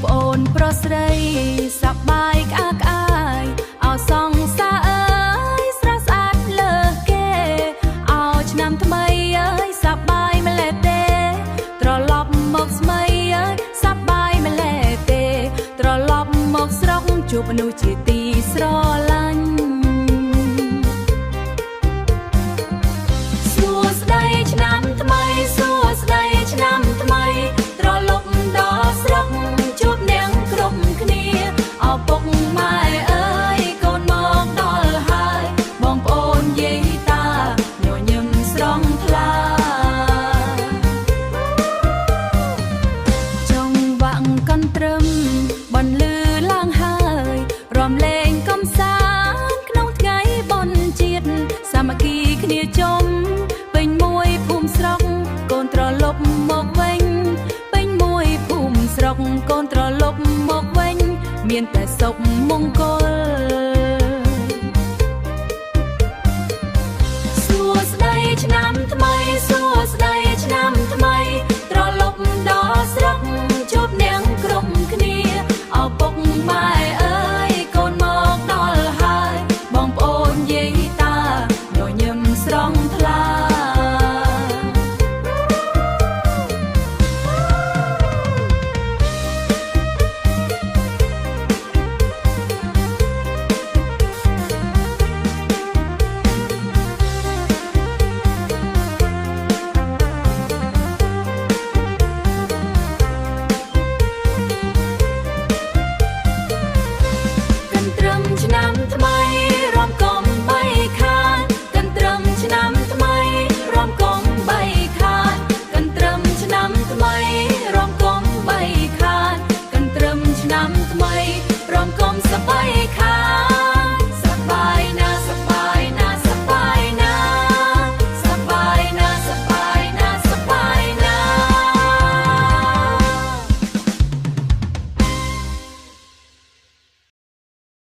ប្អូនប្រុសស្រីសប្បាយក្អាកក្អាយអោសងសាអើយស្រស់ស្អាតលើគេអោឆ្នាំថ្មីអើយសប្បាយម្លេះទេត្រឡប់មកស្មីអើយសប្បាយម្លេះទេត្រឡប់មកស្រុកជួបមនុស្សជាទីស្រឡាញ់សួស្ដីឆ្នាំថ្មីសួស្ដីឆ្នាំថ្មីត្រឡប់ដល់ស្រុកជួបនាងគ្រប់គ្នាអពុកម៉ែអើយកូនមកដល់ហើយបងប្អូនយាយតាញញឹមស្រង់ថ្លាចង់វាក់កន្ទ្រឹមបន្លឺឡើងហើយរំលែងកំសាន្តក្នុងថ្ងៃបុណ្យជាតិសាមគ្គីគ្នាជុំពេញមួយភូមិស្រុកកូនត្រឡប់មកវិញពេញមួយភូមិស្រុកកូនត្រឡប់មកវិញមានតែសុខមង្គលសួស្ដីឆ្នាំថ្មីសួស្ដីឆ្នាំថ្មីត្រឡប់ដល់ស្រុកជួបនាងគ្រប់គ្នាអពុកម៉ែអើយកូនមកដល់ហើយបងប្អូនយាយតាញញឹមស្រង់ថ្លាឆ្នាំថ្មីរំកំបីខានកន្ទ្រឹមឆ្នាំថ្មីរំកំបីខានកន្ទ្រឹមឆ្នាំថ្មីរំកំបីខានកន្ទ្រឹមឆ្នាំថ្មីរំកំសបីខា